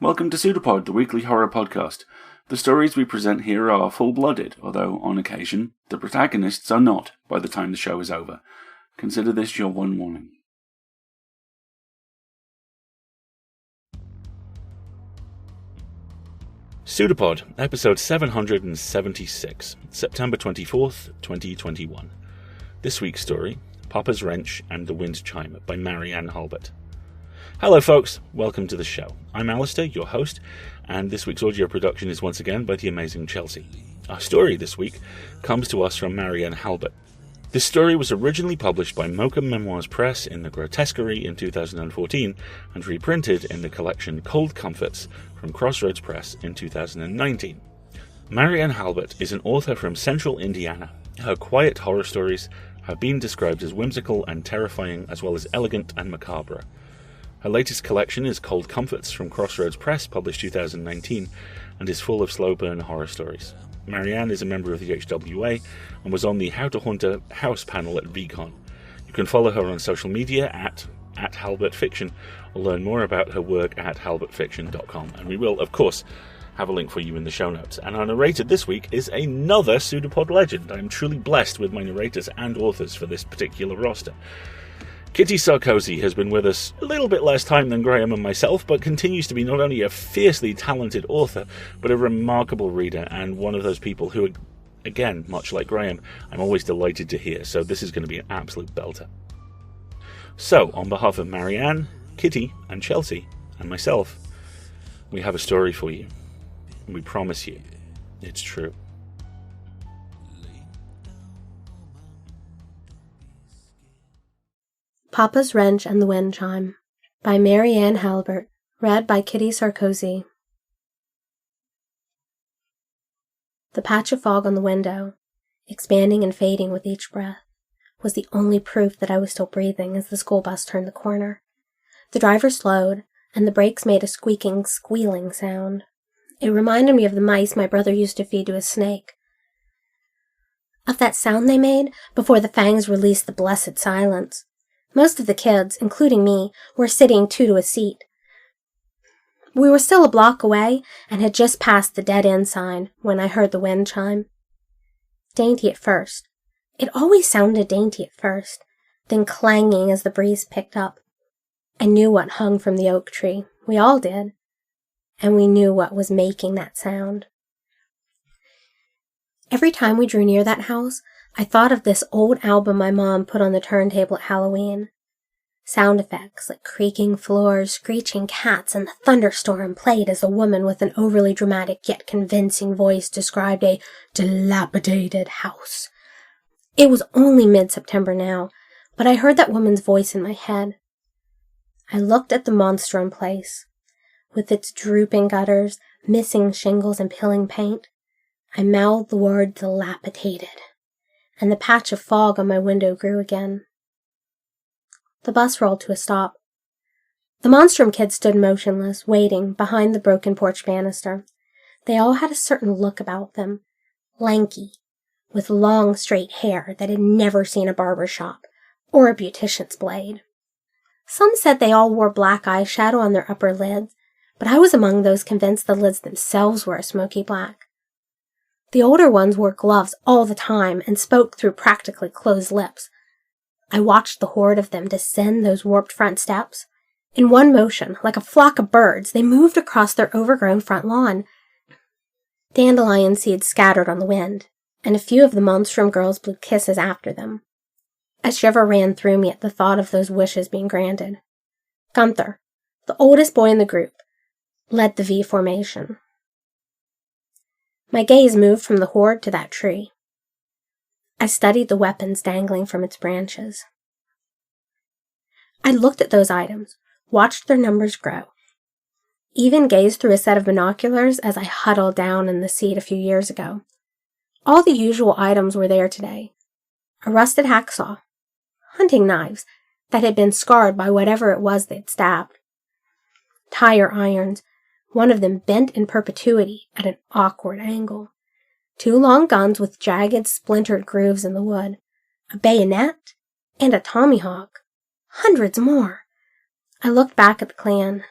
Welcome to Pseudopod, the weekly horror podcast. The stories we present here are full-blooded, although on occasion, the protagonists are not by the time the show is over. Consider this your one warning. Pseudopod, episode 776, September 24th, 2021. This week's story, Papa's Wrench and the Windchime by Marianne Halbert. Hello folks, welcome to the show. I'm Alistair, your host, and this week's audio production is once again by the amazing Chelsea. Our story this week comes to us from Marianne Halbert. This story was originally published by Mocha Memoirs Press in the Grotesquerie in 2014 and reprinted in the collection Cold Comforts from Crossroads Press in 2019. Marianne Halbert is an author from central Indiana. Her quiet horror stories have been described as whimsical and terrifying as well as elegant and macabre. Her latest collection is Cold Comforts from Crossroads Press, published 2019, and is full of slow burn horror stories. Marianne is a member of the HWA and was on the How to Hunt a House panel at VCon. You can follow her on social media at HalbertFiction or learn more about her work at halbertfiction.com. And we will, of course, have a link for you in the show notes. And our narrator this week is another Pseudopod legend. I am truly blessed with my narrators and authors for this particular roster. Kitty Sarkozy has been with us a little bit less time than Graham and myself, but continues to be not only a fiercely talented author, but a remarkable reader, and one of those people who, again, much like Graham, I'm always delighted to hear, so this is going to be an absolute belter. So, on behalf of Marianne, Kitty, and Chelsea, and myself, we have a story for you, and we promise you, it's true. Papa's Wrench and the Windchime by Marianne Halbert, read by Kitty Sarkozy. The patch of fog on the window, expanding and fading with each breath, was the only proof that I was still breathing as the school bus turned the corner. The driver slowed, and the brakes made a squeaking, squealing sound. It reminded me of the mice my brother used to feed to a snake. Of that sound they made before the fangs released the blessed silence. Most of the kids, including me, were sitting two to a seat. We were still a block away and had just passed the dead-end sign when I heard the wind chime. Dainty at first. It always sounded dainty at first, then clanging as the breeze picked up. I knew what hung from the oak tree. We all did. And we knew what was making that sound. Every time we drew near that house, I thought of this old album my mom put on the turntable at Halloween. Sound effects like creaking floors, screeching cats, and the thunderstorm played as a woman with an overly dramatic yet convincing voice described a dilapidated house. It was only mid-September now, but I heard that woman's voice in my head. I looked at the monstrum place. With its drooping gutters, missing shingles, and peeling paint, I mouthed the word dilapidated, and the patch of fog on my window grew again. The bus rolled to a stop. The monstrum kids stood motionless, waiting behind the broken porch banister. They all had a certain look about them, lanky, with long, straight hair that had never seen a barber shop or a beautician's blade. Some said they all wore black eyeshadow on their upper lids, but I was among those convinced the lids themselves were a smoky black. The older ones wore gloves all the time and spoke through practically closed lips. I watched the horde of them descend those warped front steps. In one motion, like a flock of birds, they moved across their overgrown front lawn. Dandelion seeds scattered on the wind, and a few of the monstrum girls blew kisses after them. A shiver ran through me at the thought of those wishes being granted. Gunther, the oldest boy in the group, led the V formation. My gaze moved from the horde to that tree. I studied the weapons dangling from its branches. I looked at those items, watched their numbers grow, even gazed through a set of binoculars as I huddled down in the seat a few years ago. All the usual items were there today. A rusted hacksaw, hunting knives that had been scarred by whatever it was they'd stabbed, tire irons, one of them bent in perpetuity at an awkward angle, 2 long guns with jagged, splintered grooves in the wood, a bayonet, and a tomahawk. Hundreds more. I looked back at the clan.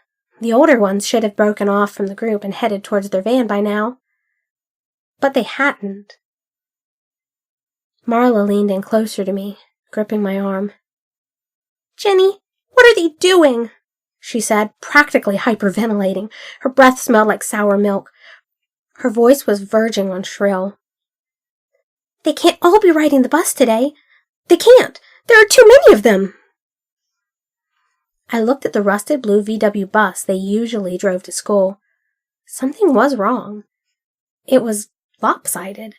The older ones should have broken off from the group and headed towards their van by now. But they hadn't. Marla leaned in closer to me, gripping my arm. "Jenny, what are they doing?" she said, practically hyperventilating. Her breath smelled like sour milk. Her voice was verging on shrill. "They can't all be riding the bus today. They can't. There are too many of them." I looked at the rusted blue VW bus they usually drove to school. Something was wrong. It was lopsided.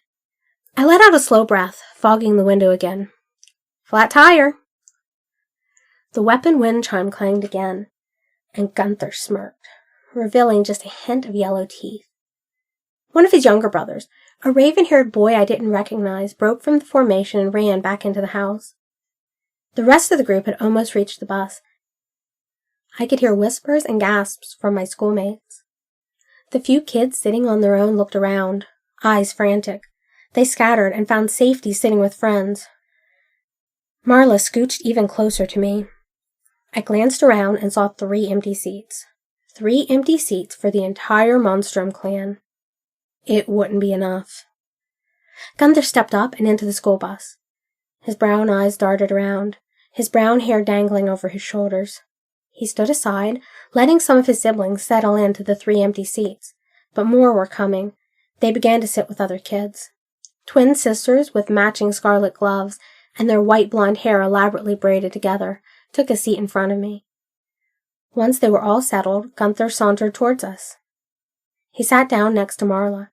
I let out a slow breath, fogging the window again. "Flat tire." The weapon wind chime clanged again, and Gunther smirked, revealing just a hint of yellow teeth. One of his younger brothers, a raven-haired boy I didn't recognize, broke from the formation and ran back into the house. The rest of the group had almost reached the bus. I could hear whispers and gasps from my schoolmates. The few kids sitting on their own looked around, eyes frantic. They scattered and found safety sitting with friends. Marla scooched even closer to me. I glanced around and saw 3 empty seats. 3 empty seats for the entire Monstrum clan. It wouldn't be enough. Gunther stepped up and into the school bus. His brown eyes darted around, his brown hair dangling over his shoulders. He stood aside, letting some of his siblings settle into the 3 empty seats, but more were coming. They began to sit with other kids. Twin sisters with matching scarlet gloves and their white blonde hair elaborately braided together took a seat in front of me. Once they were all settled, Gunther sauntered towards us. He sat down next to Marla.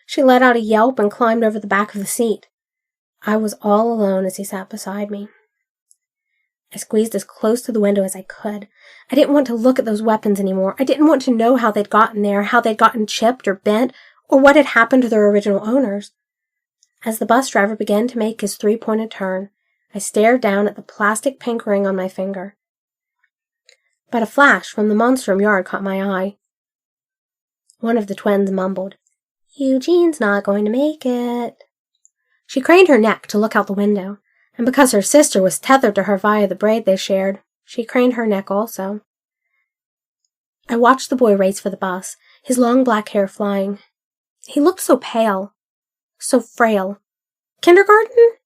She let out a yelp and climbed over the back of the seat. I was all alone as he sat beside me. I squeezed as close to the window as I could. I didn't want to look at those weapons anymore. I didn't want to know how they'd gotten there, how they'd gotten chipped or bent, or what had happened to their original owners. As the bus driver began to make his 3-pointed turn, I stared down at the plastic pink ring on my finger. But a flash from the Monstrum yard caught my eye. One of the twins mumbled, "Eugene's not going to make it." She craned her neck to look out the window, and because her sister was tethered to her via the braid they shared, she craned her neck also. I watched the boy race for the bus, his long black hair flying. He looked so pale, so frail. Kindergarten?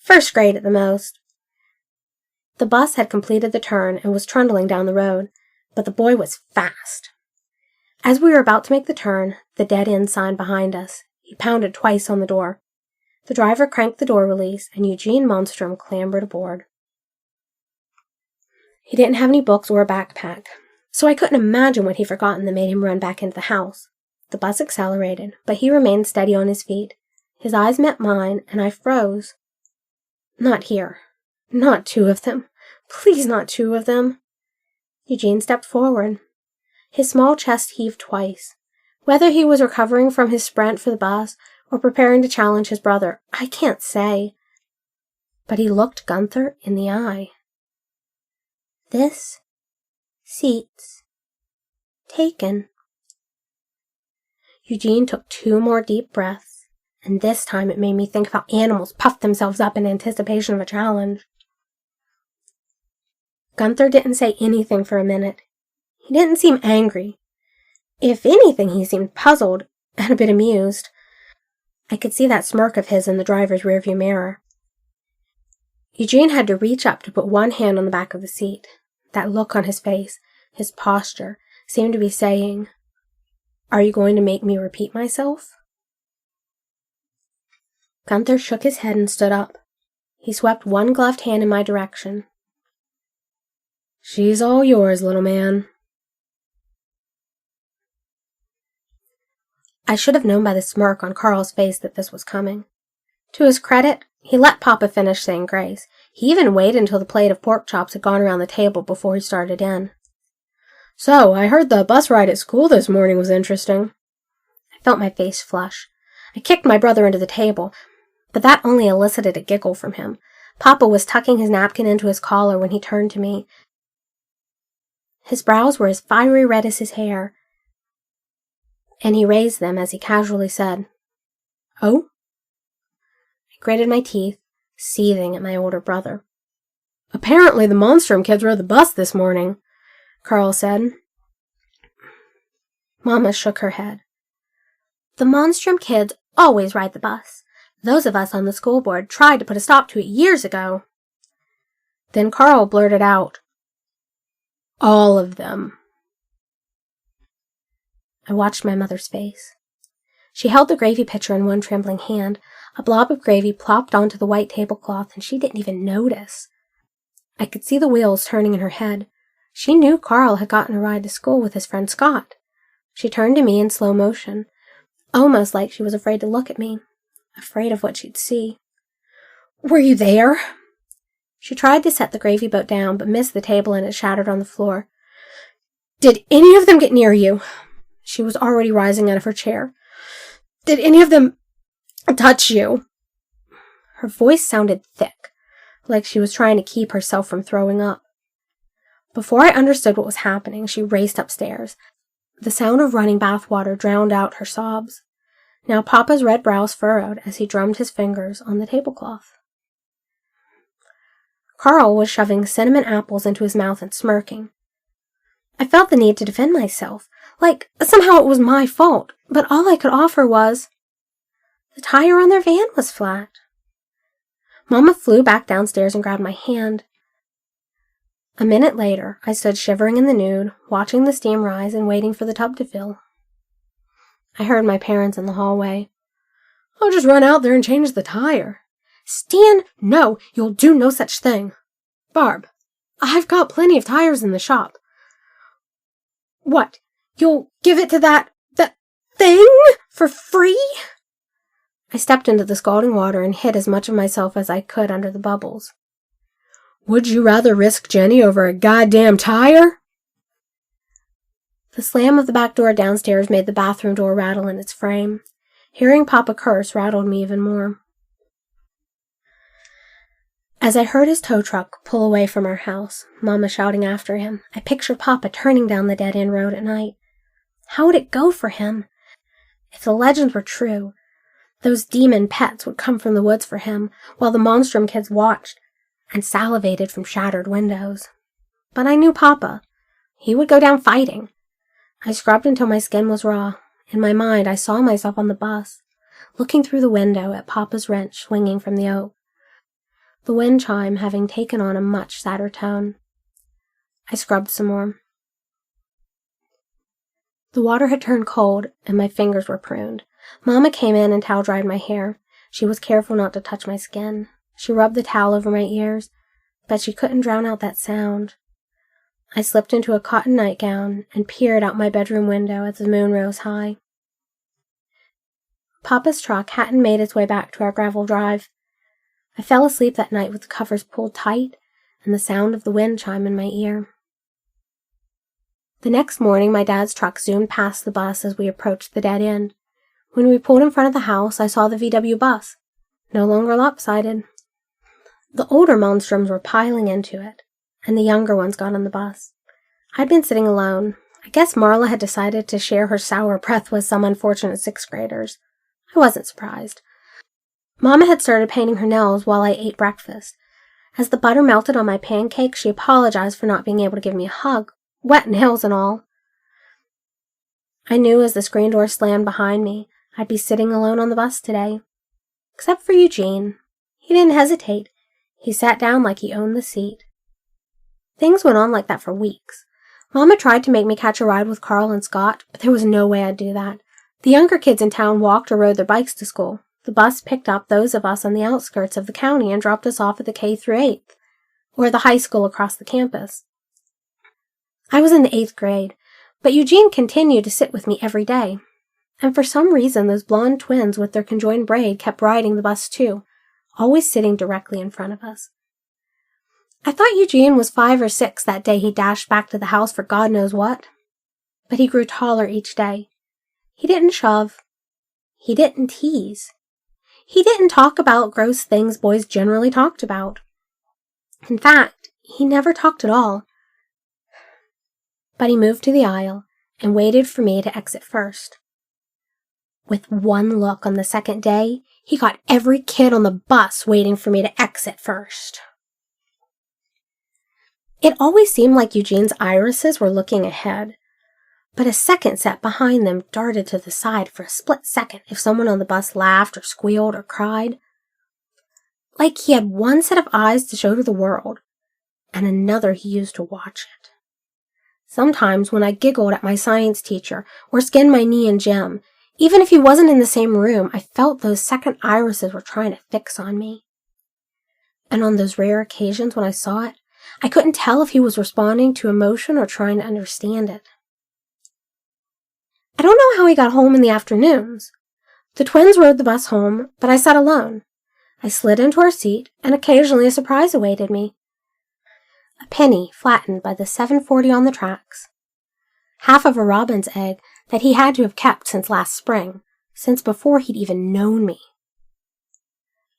1st grade at the most. The bus had completed the turn and was trundling down the road, but the boy was fast. As we were about to make the turn, the dead-end sign behind us, he pounded twice on the door. The driver cranked the door release, and Eugene Monstrum clambered aboard. He didn't have any books or a backpack, so I couldn't imagine what he'd forgotten that made him run back into the house. The bus accelerated, but he remained steady on his feet. His eyes met mine, and I froze. Not here. Not 2 of them. Please, not 2 of them. Eugene stepped forward. His small chest heaved twice. Whether he was recovering from his sprint for the bus or preparing to challenge his brother, I can't say. But he looked Gunther in the eye. "This seat's taken." Eugene took 2 more deep breaths, and this time it made me think of how animals puff themselves up in anticipation of a challenge. Gunther didn't say anything for a minute. He didn't seem angry. If anything, he seemed puzzled and a bit amused. I could see that smirk of his in the driver's rearview mirror. Eugene had to reach up to put one hand on the back of the seat. That look on his face, his posture, seemed to be saying, "Are you going to make me repeat myself?" Gunther shook his head and stood up. He swept one gloved hand in my direction. "She's all yours, little man." I should have known by the smirk on Carl's face that this was coming. To his credit, he let Papa finish saying grace. He even waited until the plate of pork chops had gone around the table before he started in. "So, I heard the bus ride at school this morning was interesting." I felt my face flush. I kicked my brother into the table, but that only elicited a giggle from him. Papa was tucking his napkin into his collar when he turned to me. His brows were as fiery red as his hair, and he raised them as he casually said, "Oh?" I gritted my teeth, seething at my older brother. "Apparently the Monstrum kids rode the bus this morning," Carl said. Mama shook her head. The Monstrum kids always ride the bus. Those of us on the school board tried to put a stop to it years ago. Then Carl blurted out, "All of them." I watched my mother's face. She held the gravy pitcher in one trembling hand. A blob of gravy plopped onto the white tablecloth, and she didn't even notice. I could see the wheels turning in her head. She knew Carl had gotten a ride to school with his friend Scott. She turned to me in slow motion, almost like she was afraid to look at me, afraid of what she'd see. "Were you there?" She tried to set the gravy boat down, but missed the table and it shattered on the floor. "Did any of them get near you?" She was already rising out of her chair. "Did any of them touch you?" Her voice sounded thick, like she was trying to keep herself from throwing up. Before I understood what was happening, she raced upstairs. The sound of running bath water drowned out her sobs. Now Papa's red brows furrowed as he drummed his fingers on the tablecloth. Carl was shoving cinnamon apples into his mouth and smirking. I felt the need to defend myself, like somehow it was my fault, but all I could offer was, the tire on their van was flat. Mama flew back downstairs and grabbed my hand. A minute later, I stood shivering in the nude, watching the steam rise and waiting for the tub to fill. I heard my parents in the hallway. "I'll just run out there and change the tire." "Stan, no, you'll do no such thing." "Barb, I've got plenty of tires in the shop." "What, you'll give it to that thing for free?" I stepped into the scalding water and hid as much of myself as I could under the bubbles. "Would you rather risk Jenny over a goddamn tire?" The slam of the back door downstairs made the bathroom door rattle in its frame. Hearing Papa curse rattled me even more. As I heard his tow truck pull away from our house, Mama shouting after him, I pictured Papa turning down the dead-end road at night. How would it go for him? If the legends were true, those demon pets would come from the woods for him, while the Monstrum kids watched and salivated from shattered windows. But I knew Papa. He would go down fighting. I scrubbed until my skin was raw. In my mind, I saw myself on the bus, looking through the window at Papa's wrench swinging from the oak, the wind chime having taken on a much sadder tone. I scrubbed some more. The water had turned cold, and my fingers were pruned. Mama came in and towel-dried my hair. She was careful not to touch my skin. She rubbed the towel over my ears, but she couldn't drown out that sound. I slipped into a cotton nightgown and peered out my bedroom window as the moon rose high. Papa's truck hadn't made its way back to our gravel drive. I fell asleep that night with the covers pulled tight and the sound of the wind chime in my ear. The next morning, my dad's truck zoomed past the bus as we approached the dead end. When we pulled in front of the house, I saw the VW bus, no longer lopsided. The older Monstrums were piling into it, and the younger ones got on the bus. I'd been sitting alone. I guess Marla had decided to share her sour breath with some unfortunate sixth graders. I wasn't surprised. Mama had started painting her nails while I ate breakfast. As the butter melted on my pancake, she apologized for not being able to give me a hug, wet nails and all. I knew as the screen door slammed behind me, I'd be sitting alone on the bus today. Except for Eugene. He didn't hesitate. He sat down like he owned the seat. Things went on like that for weeks. Mama tried to make me catch a ride with Carl and Scott, but there was no way I'd do that. The younger kids in town walked or rode their bikes to school. The bus picked up those of us on the outskirts of the county and dropped us off at the K through 8th, or the high school across the campus. I was in the 8th grade, but Eugene continued to sit with me every day. And for some reason, those blonde twins with their conjoined braid kept riding the bus too, always sitting directly in front of us. I thought Eugene was 5 or 6 that day he dashed back to the house for God knows what. But he grew taller each day. He didn't shove. He didn't tease. He didn't talk about gross things boys generally talked about. In fact, he never talked at all. But he moved to the aisle and waited for me to exit first. With one look on the second day, he got every kid on the bus waiting for me to exit first. It always seemed like Eugene's irises were looking ahead. but a second set behind them darted to the side for a split second if someone on the bus laughed or squealed or cried. Like he had one set of eyes to show to the world, and another he used to watch it. Sometimes when I giggled at my science teacher or skinned my knee in gym, even if he wasn't in the same room, I felt those second irises were trying to fix on me. And on those rare occasions when I saw it, I couldn't tell if he was responding to emotion or trying to understand it. I don't know how he got home in the afternoons. The twins rode the bus home, but I sat alone. I slid into our seat, and occasionally a surprise awaited me. A penny flattened by the 740 on the tracks. Half of a robin's egg that he had to have kept since last spring, since before he'd even known me.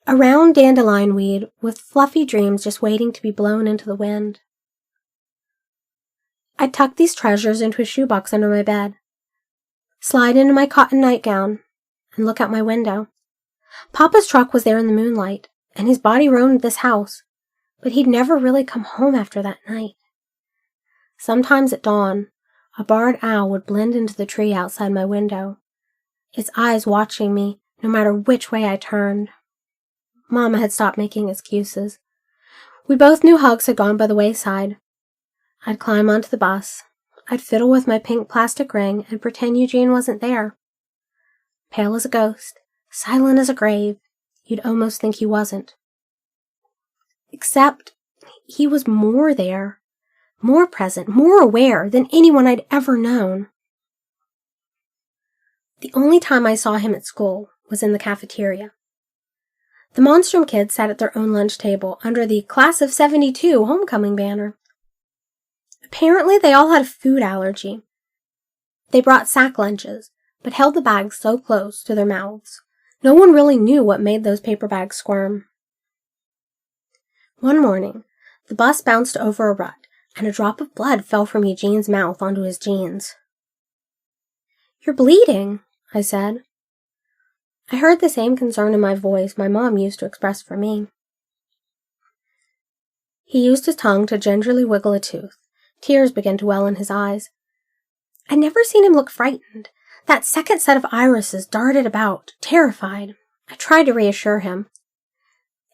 A round dandelion weed with fluffy dreams just waiting to be blown into the wind. I'd tuck these treasures into a shoebox under my bed, slide into my cotton nightgown, and look out my window. Papa's truck was there in the moonlight, and his body roamed this house, but he'd never really come home after that night. Sometimes at dawn, a barred owl would blend into the tree outside my window, its eyes watching me no matter which way I turned. Mama had stopped making excuses. We both knew hugs had gone by the wayside. I'd climb onto the bus. I'd fiddle with my pink plastic ring and pretend Eugene wasn't there. Pale as a ghost, silent as a grave, you'd almost think he wasn't. Except he was more there, more present, more aware than anyone I'd ever known. The only time I saw him at school was in the cafeteria. The Monstrum kids sat at their own lunch table under the Class of 72 homecoming banner. Apparently they all had a food allergy. They brought sack lunches, but held the bags so close to their mouths. No one really knew what made those paper bags squirm. One morning, the bus bounced over a rut, and a drop of blood fell from Eugene's mouth onto his jeans. "You're bleeding," I said. I heard the same concern in my voice my mom used to express for me. He used his tongue to gingerly wiggle a tooth. Tears began to well in his eyes. I'd never seen him look frightened. That second set of irises darted about, terrified. I tried to reassure him.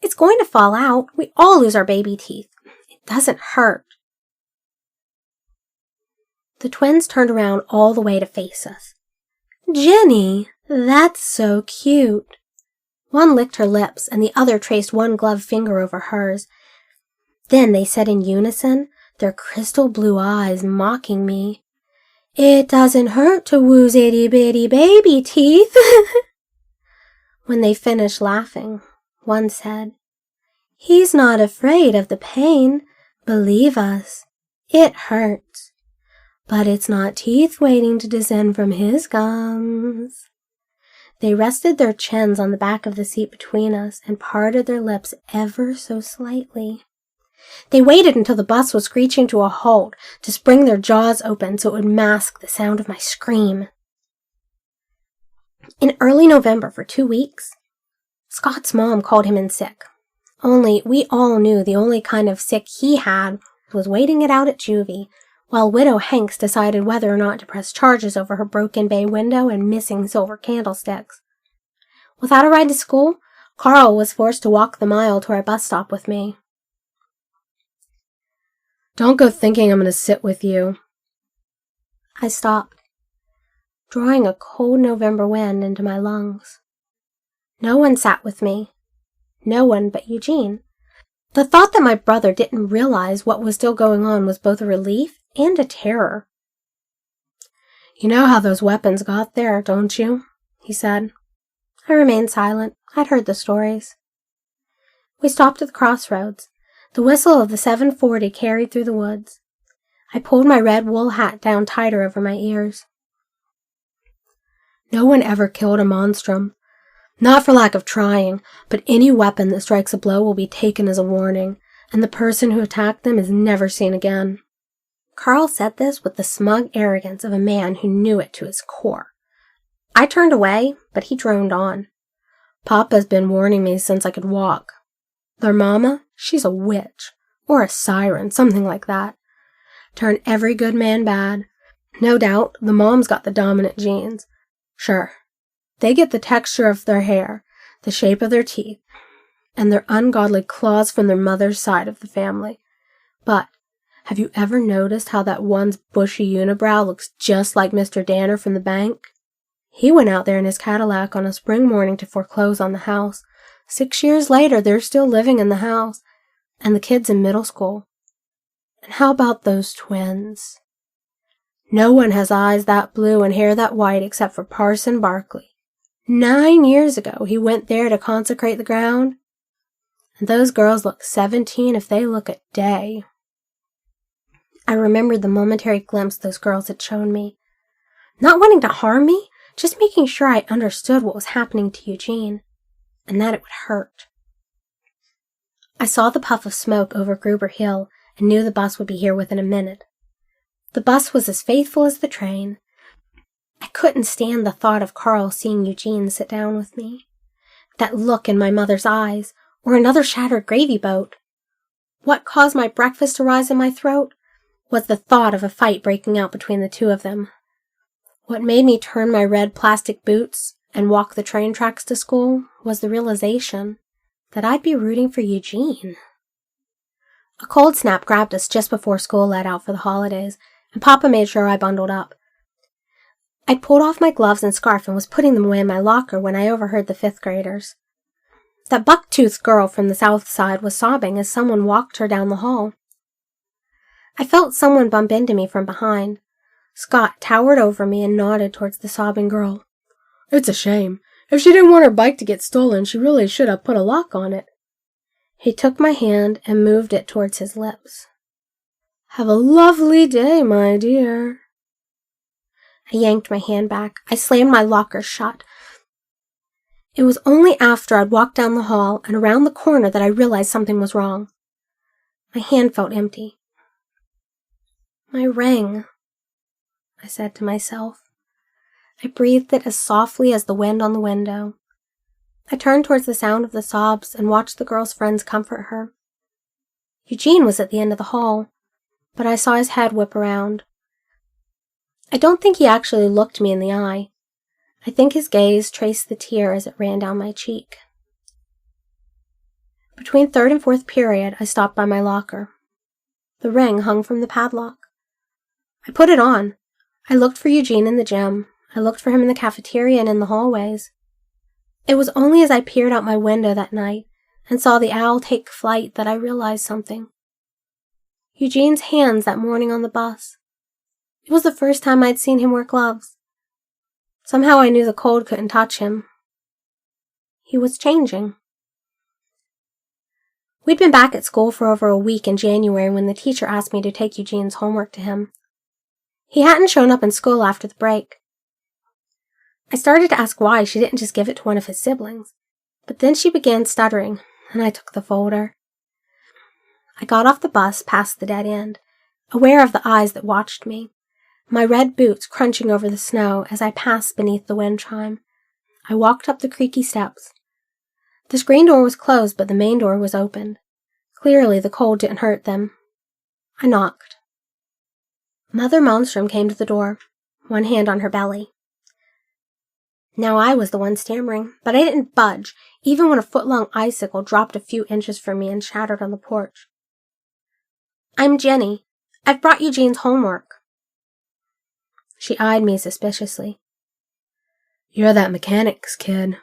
"It's going to fall out. We all lose our baby teeth. It doesn't hurt." The twins turned around all the way to face us. "Jenny, that's so cute." One licked her lips, and the other traced one gloved finger over hers. Then they said in unison, their crystal blue eyes mocking me, "It doesn't hurt to woo's itty-bitty baby teeth." When they finished laughing, one said, "He's not afraid of the pain. Believe us, it hurts. But it's not teeth waiting to descend from his gums." They rested their chins on the back of the seat between us and parted their lips ever so slightly. They waited until the bus was screeching to a halt to spring their jaws open so it would mask the sound of my scream. In early November, for 2 weeks, Scott's mom called him in sick. Only we all knew the only kind of sick he had was waiting it out at juvie, while Widow Hanks decided whether or not to press charges over her broken bay window and missing silver candlesticks. Without a ride to school, Carl was forced to walk the mile to our bus stop with me. "Don't go thinking I'm going to sit with you." I stopped, drawing a cold November wind into my lungs. No one sat with me. No one but Eugene. The thought that my brother didn't realize what was still going on was both a relief and a terror. "You know how those weapons got there, don't you?" he said. I remained silent. I'd heard the stories. We stopped at the crossroads. The whistle of the 740 carried through the woods. I pulled my red wool hat down tighter over my ears. "No one ever killed a monstrum. Not for lack of trying, but any weapon that strikes a blow will be taken as a warning, and the person who attacked them is never seen again." Carl said this with the smug arrogance of a man who knew it to his core. I turned away, but he droned on. "Papa's been warning me since I could walk. Their mama, she's a witch, or a siren, something like that. Turn every good man bad. No doubt, the moms got the dominant genes. Sure, they get the texture of their hair, the shape of their teeth, and their ungodly claws from their mother's side of the family. But have you ever noticed how that one's bushy unibrow looks just like Mr. Danner from the bank? He went out there in his Cadillac on a spring morning to foreclose on the house. 6 years later, they're still living in the house, and the kid's in middle school. And how about those twins? No one has eyes that blue and hair that white except for Parson Barkley. 9 years ago, he went there to consecrate the ground. And those girls look 17 if they look a day. I remembered the momentary glimpse those girls had shown me. Not wanting to harm me, just making sure I understood what was happening to Eugene, and that it would hurt. I saw the puff of smoke over Gruber Hill and knew the bus would be here within a minute. The bus was as faithful as the train. I couldn't stand the thought of Carl seeing Eugene sit down with me. That look in my mother's eyes, or another shattered gravy boat. What caused my breakfast to rise in my throat was the thought of a fight breaking out between the two of them. What made me turn my red plastic boots and walk the train tracks to school was the realization that I'd be rooting for Eugene. A cold snap grabbed us just before school let out for the holidays, and Papa made sure I bundled up. I'd pulled off my gloves and scarf and was putting them away in my locker when I overheard the 5th graders. That buck-toothed girl from the south side was sobbing as someone walked her down the hall. I felt someone bump into me from behind. Scott towered over me and nodded towards the sobbing girl. It's a shame. If she didn't want her bike to get stolen, she really should have put a lock on it. He took my hand and moved it towards his lips. Have a lovely day, my dear. I yanked my hand back. I slammed my locker shut. It was only after I'd walked down the hall and around the corner that I realized something was wrong. My hand felt empty. My ring, I said to myself. I breathed it as softly as the wind on the window. I turned towards the sound of the sobs and watched the girl's friends comfort her. Eugene was at the end of the hall, but I saw his head whip around. I don't think he actually looked me in the eye. I think his gaze traced the tear as it ran down my cheek. Between 3rd and 4th period, I stopped by my locker. The ring hung from the padlock. I put it on. I looked for Eugene in the gym. I looked for him in the cafeteria and in the hallways. It was only as I peered out my window that night and saw the owl take flight that I realized something. Eugene's hands that morning on the bus. It was the first time I'd seen him wear gloves. Somehow I knew the cold couldn't touch him. He was changing. We'd been back at school for over a week in January when the teacher asked me to take Eugene's homework to him. He hadn't shown up in school after the break. I started to ask why she didn't just give it to one of his siblings, but then she began stuttering, and I took the folder. I got off the bus past the dead end, aware of the eyes that watched me, my red boots crunching over the snow as I passed beneath the wind chime. I walked up the creaky steps. The screen door was closed, but the main door was opened. Clearly, the cold didn't hurt them. I knocked. Mother Malmstrom came to the door, one hand on her belly. Now I was the one stammering, but I didn't budge, even when a foot-long icicle dropped a few inches from me and shattered on the porch. I'm Jenny. I've brought Eugene's homework. She eyed me suspiciously. You're that mechanic's kid.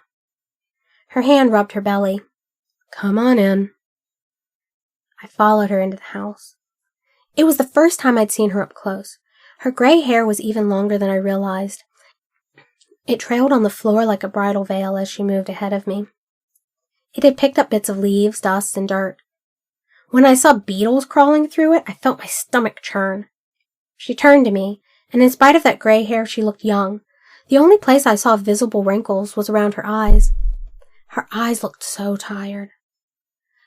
Her hand rubbed her belly. Come on in. I followed her into the house. It was the first time I'd seen her up close. Her gray hair was even longer than I realized. It trailed on the floor like a bridal veil as she moved ahead of me. It had picked up bits of leaves, dust, and dirt. When I saw beetles crawling through it, I felt my stomach churn. She turned to me, and in spite of that gray hair, she looked young. The only place I saw visible wrinkles was around her eyes. Her eyes looked so tired.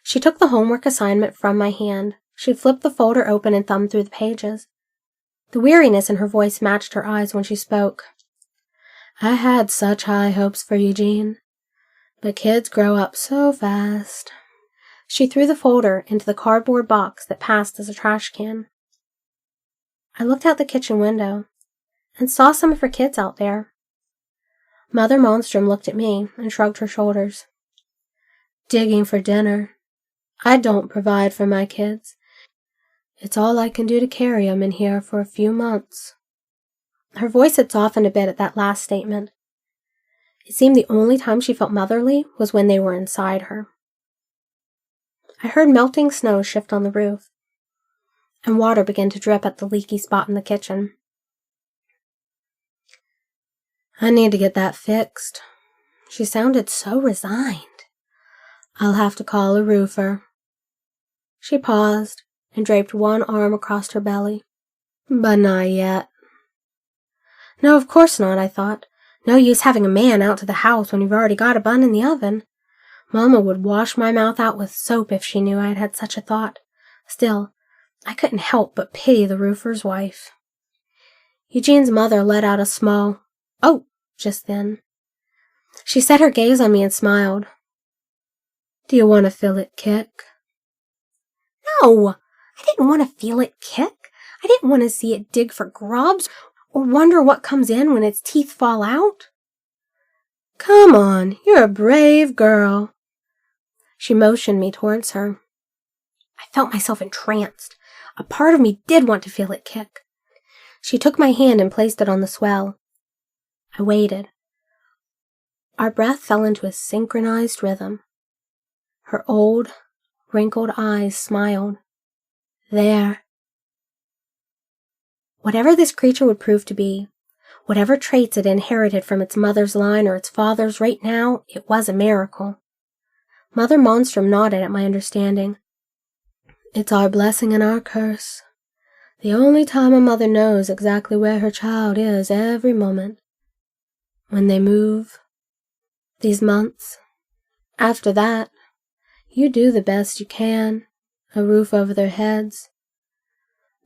She took the homework assignment from my hand. She flipped the folder open and thumbed through the pages. The weariness in her voice matched her eyes when she spoke. I had such high hopes for Eugene, but kids grow up so fast. She threw the folder into the cardboard box that passed as a trash can. I looked out the kitchen window. and saw some of her kids out there. Mother Monstrum looked at me and shrugged her shoulders. Digging for dinner. I don't provide for my kids. It's all I can do to carry 'em in here for a few months. Her voice had softened a bit at that last statement. It seemed the only time she felt motherly was when they were inside her. I heard melting snow shift on the roof, and water began to drip at the leaky spot in the kitchen. I need to get that fixed. She sounded so resigned. I'll have to call a roofer. She paused and draped one arm across her belly. But not yet. No, of course not, I thought. No use having a man out to the house when you've already got a bun in the oven. Mama would wash my mouth out with soap if she knew I had had such a thought. Still, I couldn't help but pity the roofer's wife. Eugene's mother let out a small, "Oh," just then. She set her gaze on me and smiled. Do you want to feel it kick? No, I didn't want to feel it kick. I didn't want to see it dig for grubs or wonder what comes in when its teeth fall out. Come on, you're a brave girl. She motioned me towards her. I felt myself entranced. A part of me did want to feel it kick. She took my hand and placed it on the swell. I waited. Our breath fell into a synchronized rhythm. Her old, wrinkled eyes smiled. There. Whatever this creature would prove to be, whatever traits it inherited from its mother's line or its father's, right now, it was a miracle. Mother Monstrum nodded at my understanding. It's our blessing and our curse. The only time a mother knows exactly where her child is every moment. When they move. These months. After that, you do the best you can, a roof over their heads.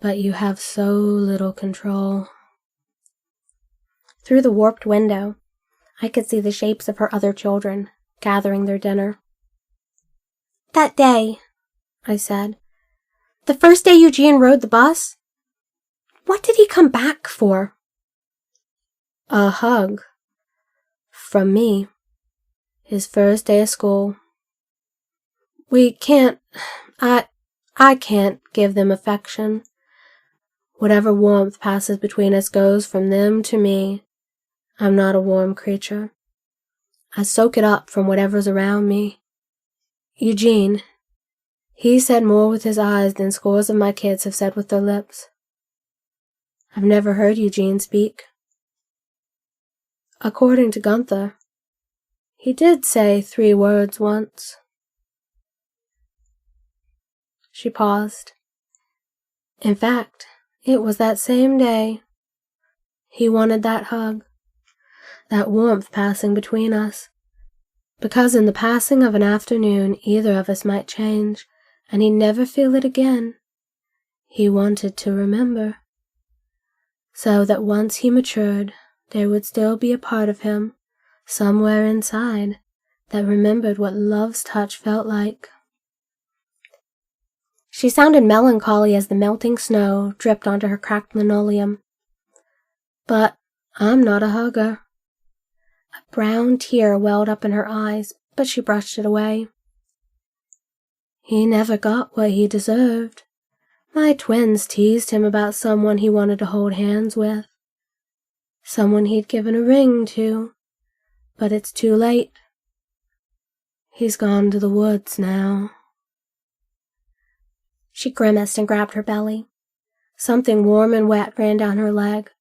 But you have so little control. Through the warped window, I could see the shapes of her other children, gathering their dinner. That day, I said, the first day Eugene rode the bus, what did he come back for? A hug. From me. His first day of school. I can't give them affection. Whatever warmth passes between us goes from them to me. I'm not a warm creature. I soak it up from whatever's around me. Eugene, he said more with his eyes than scores of my kids have said with their lips. I've never heard Eugene speak. According to Gunther, he did say 3 words once. She paused. In fact, it was that same day. He wanted that hug, that warmth passing between us, because in the passing of an afternoon either of us might change, and he'd never feel it again. He wanted to remember, so that once he matured, there would still be a part of him, somewhere inside, that remembered what love's touch felt like. She sounded melancholy as the melting snow dripped onto her cracked linoleum. But I'm not a hugger. A brown tear welled up in her eyes, but she brushed it away. He never got what he deserved. My twins teased him about someone he wanted to hold hands with. Someone he'd given a ring to. But it's too late. He's gone to the woods now. She grimaced and grabbed her belly. Something warm and wet ran down her leg.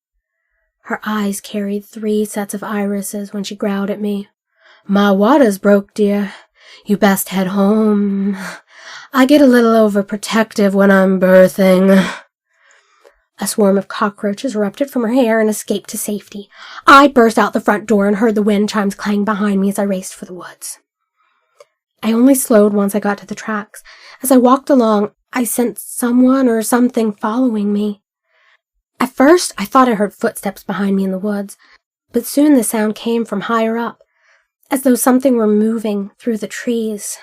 Her eyes carried 3 sets of irises when she growled at me. My water's broke, dear. You best head home. I get a little overprotective when I'm birthing. A swarm of cockroaches erupted from her hair and escaped to safety. I burst out the front door and heard the wind chimes clang behind me as I raced for the woods. I only slowed once I got to the tracks. As I walked along, I sensed someone or something following me. At first, I thought I heard footsteps behind me in the woods, but soon the sound came from higher up, as though something were moving through the trees.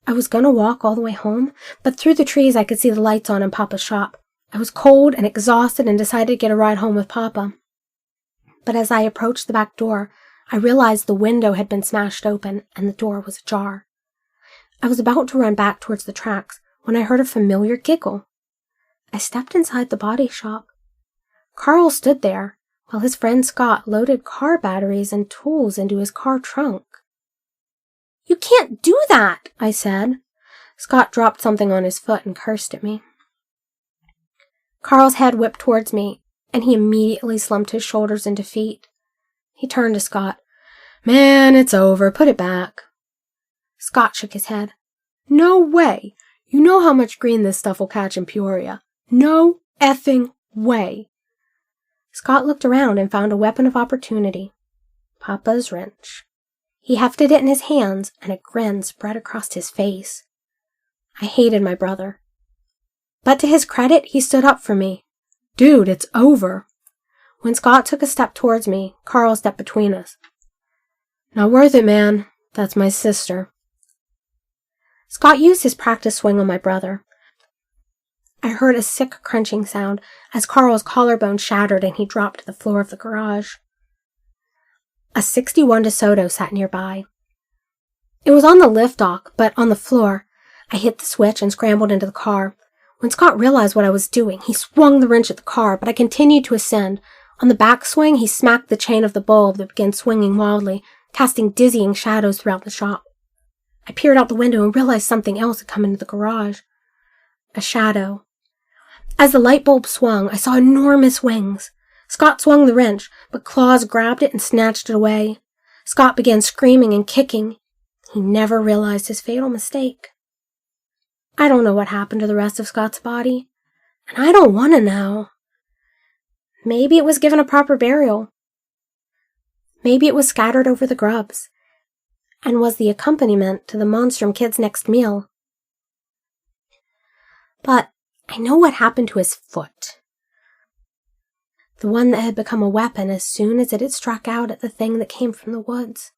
I was going to walk all the way home, but through the trees I could see the lights on in Papa's shop. I was cold and exhausted and decided to get a ride home with Papa. But as I approached the back door, I realized the window had been smashed open and the door was ajar. I was about to run back towards the tracks when I heard a familiar giggle. I stepped inside the body shop. Carl stood there while his friend Scott loaded car batteries and tools into his car trunk. "You can't do that," I said. Scott dropped something on his foot and cursed at me. Carl's head whipped towards me, and he immediately slumped his shoulders in defeat. He turned to Scott. "Man, it's over. Put it back." Scott shook his head. "No way. You know how much green this stuff will catch in Peoria. No effing way." Scott looked around and found a weapon of opportunity. Papa's wrench. He hefted it in his hands, and a grin spread across his face. I hated my brother. But to his credit, he stood up for me. "Dude, it's over." When Scott took a step towards me, Carl stepped between us. "Not worth it, man. That's my sister." Scott used his practice swing on my brother. I heard a sick crunching sound as Carl's collarbone shattered and he dropped to the floor of the garage. A 61 DeSoto sat nearby. It was on the lift dock, but on the floor. I hit the switch and scrambled into the car. When Scott realized what I was doing, he swung the wrench at the car, but I continued to ascend. On the backswing, he smacked the chain of the bulb that began swinging wildly, casting dizzying shadows throughout the shop. I peered out the window and realized something else had come into the garage. A shadow. As the light bulb swung, I saw enormous wings. Scott swung the wrench, but claws grabbed it and snatched it away. Scott began screaming and kicking. He never realized his fatal mistake. I don't know what happened to the rest of Scott's body, and I don't want to know. Maybe it was given a proper burial. Maybe it was scattered over the grubs, and was the accompaniment to the Monstrum kids' next meal. But I know what happened to his foot. The one that had become a weapon as soon as it had struck out at the thing that came from the woods.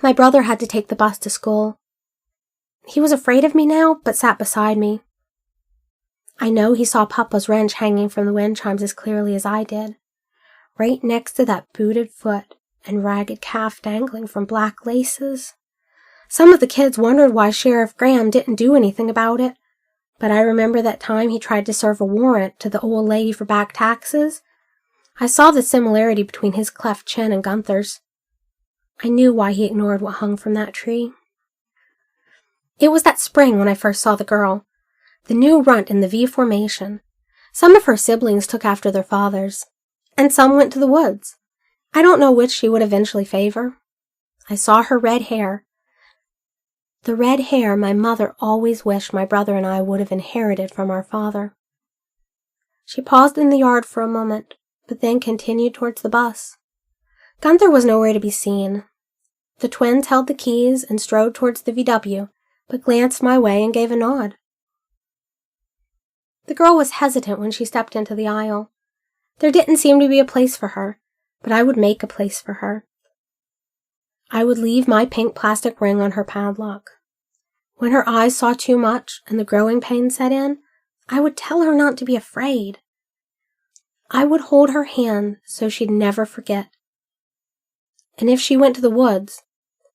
My brother had to take the bus to school. He was afraid of me now, but sat beside me. I know he saw Papa's wrench hanging from the wind chimes as clearly as I did, right next to that booted foot and ragged calf dangling from black laces. Some of the kids wondered why Sheriff Graham didn't do anything about it, but I remember that time he tried to serve a warrant to the old lady for back taxes. I saw the similarity between his cleft chin and Gunther's. I knew why he ignored what hung from that tree. It was that spring when I first saw the girl, the new runt in the V formation. Some of her siblings took after their fathers, and some went to the woods. I don't know which she would eventually favor. I saw her red hair. The red hair my mother always wished my brother and I would have inherited from our father. She paused in the yard for a moment, but then continued towards the bus. Gunther was nowhere to be seen. The twins held the keys and strode towards the VW, but glanced my way and gave a nod. The girl was hesitant when she stepped into the aisle. There didn't seem to be a place for her, but I would make a place for her. I would leave my pink plastic ring on her padlock. When her eyes saw too much and the growing pain set in, I would tell her not to be afraid. I would hold her hand so she'd never forget. And if she went to the woods,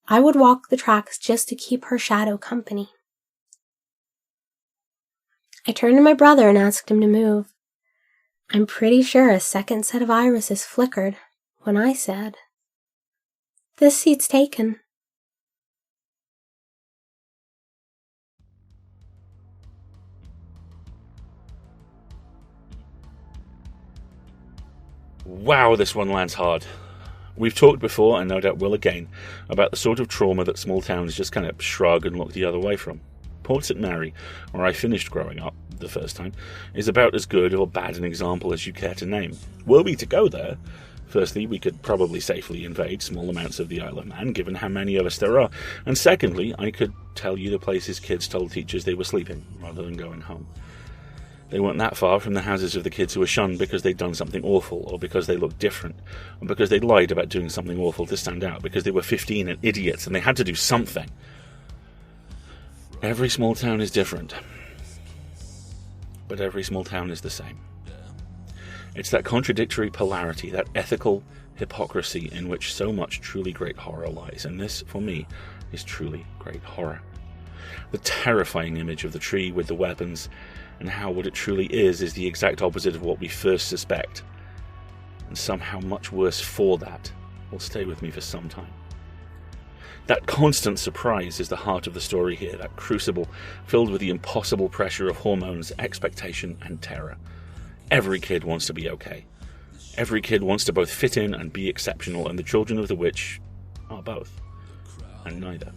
I would walk the tracks just to keep her shadow company. I turned to my brother and asked him to move. I'm pretty sure a second set of irises flickered when I said, "This seat's taken." Wow, this one lands hard. We've talked before, and no doubt will again, about the sort of trauma that small towns just kind of shrug and look the other way from. Port St. Mary, where I finished growing up the first time, is about as good or bad an example as you care to name. Were we to go there, firstly, we could probably safely invade small amounts of the Isle of Man, given how many of us there are, and secondly, I could tell you the places kids told teachers they were sleeping, rather than going home. They weren't that far from the houses of the kids who were shunned because they'd done something awful, or because they looked different, or because they'd lied about doing something awful to stand out, because they were 15 and idiots and they had to do something. Every small town is different. but every small town is the same. It's that contradictory polarity, that ethical hypocrisy in which so much truly great horror lies, and this, for me, is truly great horror. The terrifying image of the tree with the weapons, and how what it truly is the exact opposite of what we first suspect, and somehow much worse for that, will stay with me for some time. That constant surprise is the heart of the story here, that crucible filled with the impossible pressure of hormones, expectation, and terror. Every kid wants to be okay. Every kid wants to both fit in and be exceptional, and the children of the witch are both, and neither.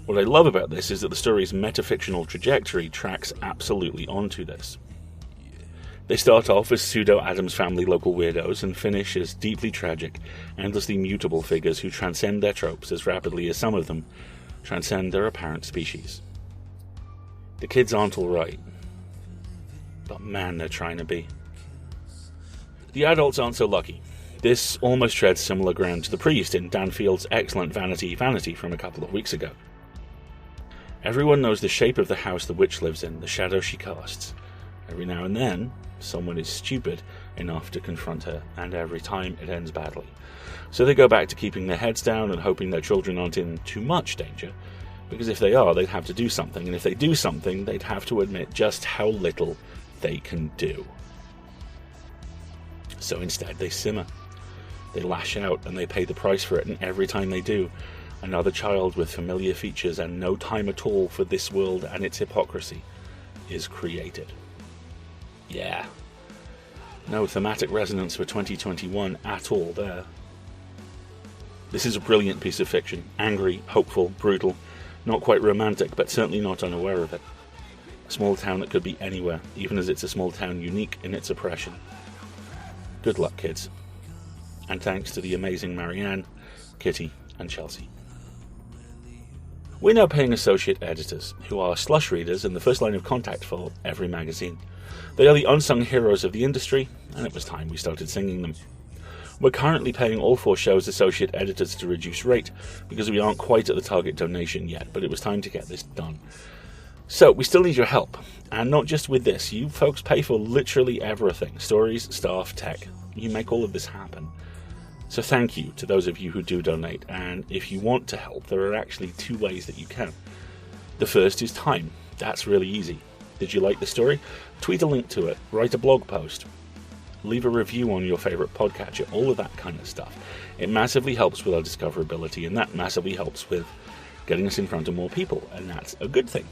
What I love about this is that the story's metafictional trajectory tracks absolutely onto this. They start off as pseudo-Addams Family local weirdos and finish as deeply tragic, endlessly mutable figures who transcend their tropes as rapidly as some of them transcend their apparent species. The kids aren't alright, but man, they're trying to be. The adults aren't so lucky. This almost treads similar ground to The Priest in Dan Field's excellent Vanity from a couple of weeks ago. Everyone knows the shape of the house the witch lives in, the shadow she casts. Every now and then, someone is stupid enough to confront her, and every time it ends badly. So they go back to keeping their heads down and hoping their children aren't in too much danger, because if they are, they'd have to do something, and if they do something, they'd have to admit just how little they can do. So instead they simmer. They lash out and they pay the price for it, and every time they do, another child with familiar features and no time at all for this world and its hypocrisy is created. Yeah. No thematic resonance for 2021 at all there. This is a brilliant piece of fiction. Angry, hopeful, brutal, not quite romantic, but certainly not unaware of it. A small town that could be anywhere, even as it's a small town unique in its oppression. Good luck, kids. And thanks to the amazing Marianne, Kitty, and Chelsea. We're now paying associate editors, who are slush readers and the first line of contact for every magazine. They are the unsung heroes of the industry, and it was time we started singing them. We're currently paying all 4 shows associate editors to reduce rate, because we aren't quite at the target donation yet, but it was time to get this done. So, we still need your help, and not just with this. You folks pay for literally everything. Stories, staff, tech. You make all of this happen. So thank you to those of you who do donate, and if you want to help, there are actually 2 ways that you can. The first is time. That's really easy. Did you like the story? Tweet a link to it, write a blog post, leave a review on your favourite podcatcher, all of that kind of stuff. It massively helps with our discoverability, and that massively helps with getting us in front of more people, and that's a good thing.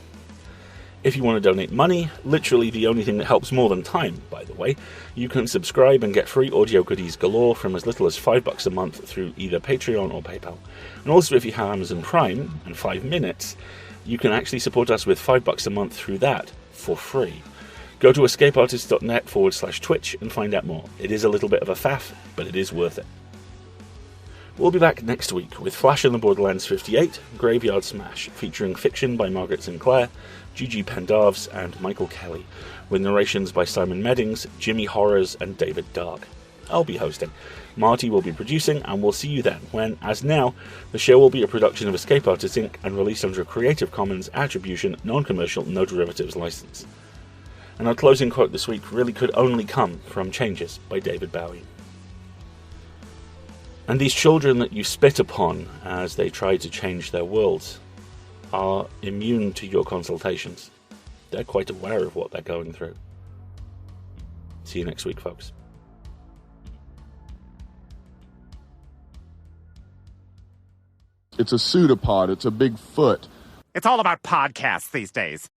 If you want to donate money, literally the only thing that helps more than time, by the way, you can subscribe and get free audio goodies galore from as little as $5 a month through either Patreon or PayPal. And also, if you have Amazon Prime and 5 minutes, you can actually support us with $5 a month through that for free. Go to escapeartist.net/Twitch and find out more. It is a little bit of a faff, but it is worth it. We'll be back next week with Flash in the Borderlands 58, Graveyard Smash, featuring fiction by Margaret Sinclair, Gigi Pendarves, and Michael Kelly, with narrations by Simon Meddings, Jimmy Horrors, and David Dark. I'll be hosting. Marty will be producing, and we'll see you then, when, as now, the show will be a production of Escape Artists Inc. and released under a Creative Commons Attribution, Non-Commercial, No Derivatives license. And our closing quote this week really could only come from Changes by David Bowie. And these children that you spit upon as they try to change their worlds are immune to your consultations. They're quite aware of what they're going through. See you next week, folks. It's a pseudopod. It's a big foot. It's all about podcasts these days.